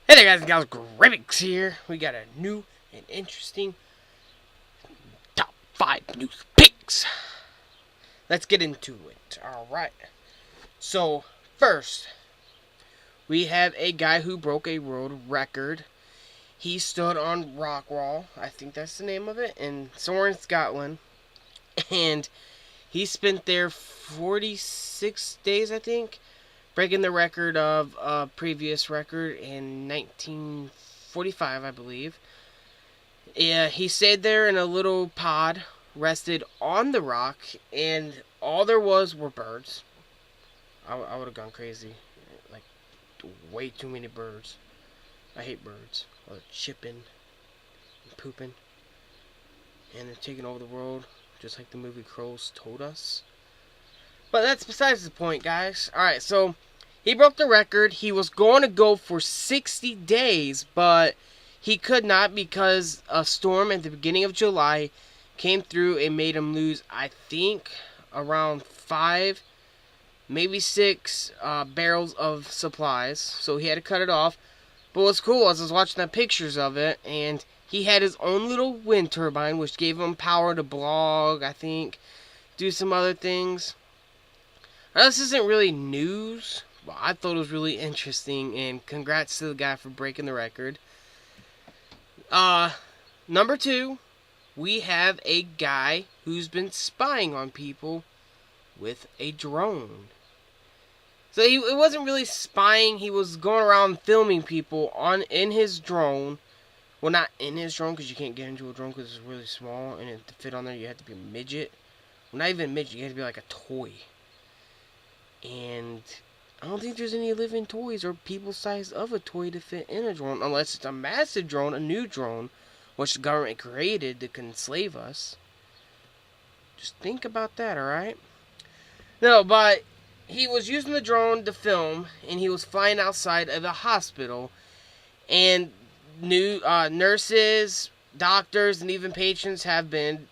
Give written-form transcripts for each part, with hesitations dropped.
Hey there guys and gals, Grimmix here. We got a new and interesting top 5 news picks. Let's get into it. Alright. So, first, we have a guy who broke a world record. He stood on Rockwall, I think that's the name of it, in somewhere in Scotland. And he spent there 46 days, I think, breaking the record of a previous record in 1945, I believe. Yeah, he stayed there in a little pod, rested on the rock, and all there were birds. I would have gone crazy. Like, way too many birds. I hate birds. Or chipping and pooping. And they're taking over the world, just like the movie Crows told us. But that's besides the point, guys. Alright, so he broke the record. He was going to go for 60 days, but he could not because a storm at the beginning of July came through and made him lose, I think, around 5, maybe 6 barrels of supplies. So he had to cut it off. But what's cool is I was watching the pictures of it, and he had his own little wind turbine, which gave him power to blog, I think, do some other things. Now, this isn't really news, but I thought it was really interesting, and congrats to the guy for breaking the record. Number 2, we have a guy who's been spying on people with a drone. So it wasn't really spying, he was going around filming people in his drone. Well, not in his drone, because you can't get into a drone because it's really small, and to fit on there you have to be a midget. Well, not even a midget, you have to be like a toy. And I don't think there's any living toys or people size of a toy to fit in a drone, unless it's a massive drone, a new drone, which the government created to enslave us. Just think about that, alright? No, but he was using the drone to film, and he was flying outside of the hospital, and new nurses, doctors, and even patients have been,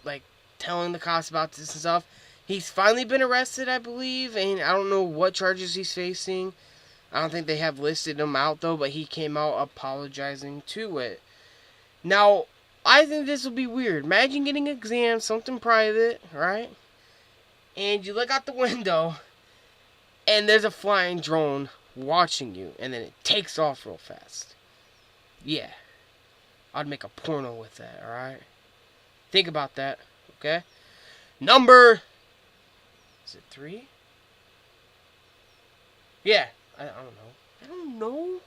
like, telling the cops about this and stuff. He's finally been arrested, I believe, and I don't know what charges he's facing. I don't think they have listed him out, though, but he came out apologizing to it. Now, I think this will be weird. Imagine getting an exam, something private, right? And you look out the window, and there's a flying drone watching you, and then it takes off real fast. Yeah. I'd make a porno with that, alright? Think about that, okay? Number... Is it 3? Yeah. I don't know.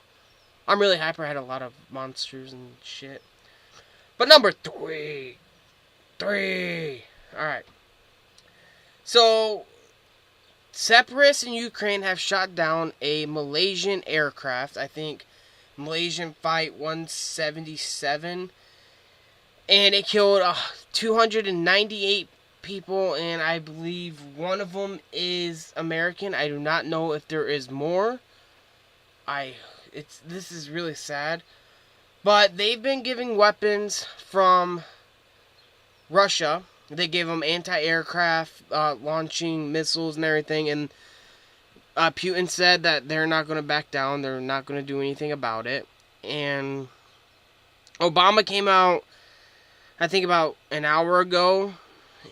I'm really hyper. I had a lot of monsters and shit. But number 3. Alright. So, separatists in Ukraine have shot down a Malaysian aircraft. I think Malaysian Flight 177. And it killed 298 people, and I believe one of them is American. I do not know if there is more. This is really sad. But they've been giving weapons from Russia. They gave them anti-aircraft, launching missiles and everything, and Putin said that they're not going to back down. They're not going to do anything about it. And Obama came out, I think about an hour ago,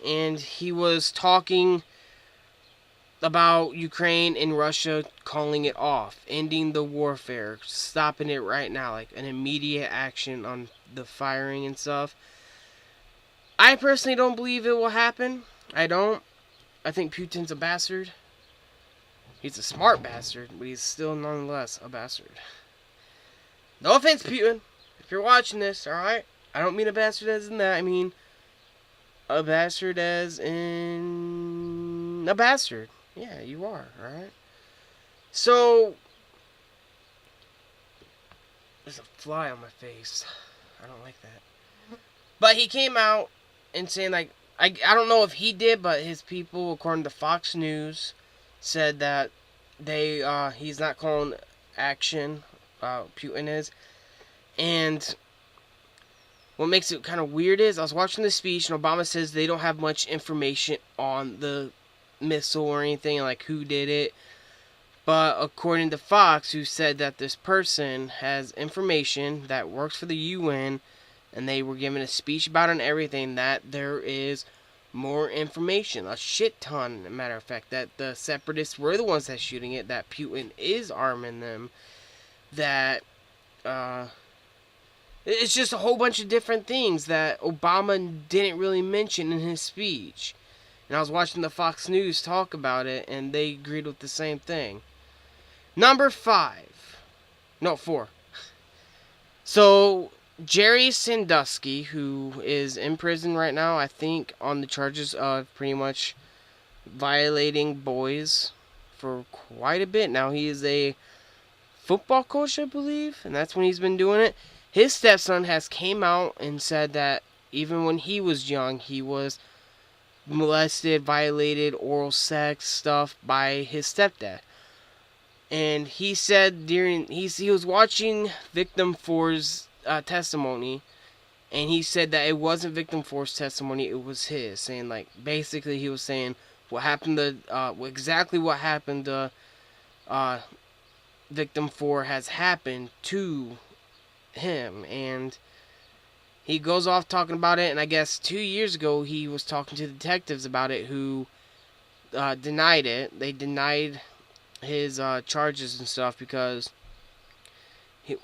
and he was talking about Ukraine and Russia calling it off, ending the warfare, stopping it right now, like an immediate action on the firing and stuff. I personally don't believe it will happen. I don't. I think Putin's a bastard. He's a smart bastard, but he's still nonetheless a bastard. No offense, Putin, if you're watching this, alright? I don't mean a bastard as in that, I mean a bastard as in a bastard. Yeah, you are, alright? So, there's a fly on my face. I don't like that. But he came out and saying, like, I don't know if he did, but his people, according to Fox News, said that he's not calling action, Putin is. And what makes it kind of weird is, I was watching the speech, and Obama says they don't have much information on the missile or anything, like who did it. But according to Fox, who said that this person has information that works for the UN, and they were given a speech about it and everything, that there is more information, a shit ton, matter of fact, that the separatists were the ones that's shooting it, that Putin is arming them, that it's just a whole bunch of different things that Obama didn't really mention in his speech. And I was watching the Fox News talk about it, and they agreed with the same thing. Number 5. No, 4. So, Jerry Sandusky, who is in prison right now, I think, on the charges of pretty much violating boys for quite a bit now. He is a football coach, I believe, and that's when he's been doing it. His stepson has came out and said that even when he was young, he was molested, violated, oral sex stuff by his stepdad. And he said he was watching Victim 4's testimony, and he said that it wasn't Victim 4's testimony, it was his. Saying, like, basically he was saying what happened to, exactly what happened to Victim 4 has happened to him. And he goes off talking about it, and I guess 2 years ago he was talking to detectives about it who denied it. They denied his charges and stuff because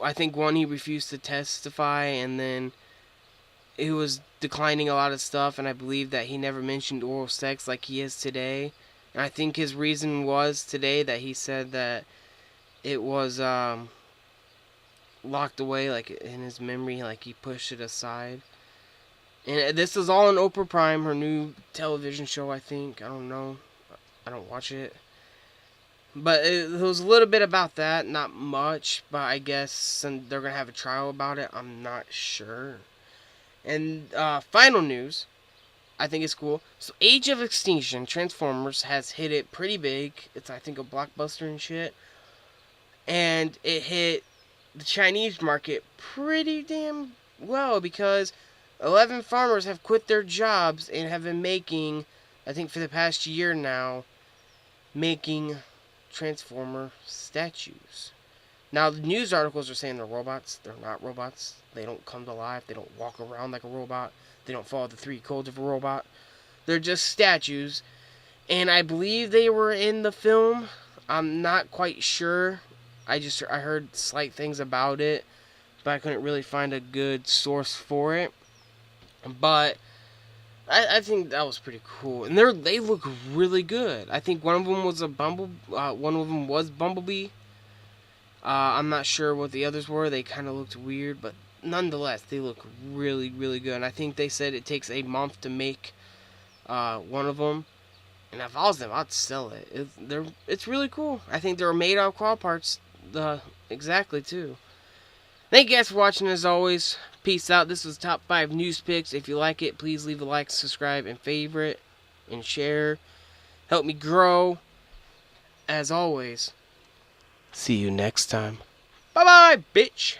I think one, he refused to testify, and then he was declining a lot of stuff, and I believe that he never mentioned oral sex like he is today. And I think his reason was today that he said that it was locked away, like in his memory, like he pushed it aside. And this is all on Oprah Prime, her new television show, I think. I don't know. I don't watch it. But it was a little bit about that, not much, but I guess they're going to have a trial about it. I'm not sure. And final news, I think it's cool. So Age of Extinction, Transformers, has hit it pretty big. It's, I think, a blockbuster and shit. And it hit the Chinese market pretty damn well because 11 farmers have quit their jobs and have been making, I think for the past year now, making Transformer statues. Now, the news articles are saying they're robots. They're not robots. They don't come to life. They don't walk around like a robot. They don't follow the 3 codes of a robot. They're just statues. And I believe they were in the film. I'm not quite sure. I heard slight things about it, but I couldn't really find a good source for it. But I think that was pretty cool, and they look really good. I think one of them was Bumblebee. I'm not sure what the others were. They kind of looked weird, but nonetheless, they look really, really good. And I think they said it takes a month to make one of them. And if I was them, I'd sell it. It's really cool. I think they're made out of claw parts, exactly too. Thank you guys for watching as always. Peace out. This was Top 5 News Picks. If you like it, please leave a like, subscribe, and favorite, and share. Help me grow. As always, see you next time. Bye-bye, bitch.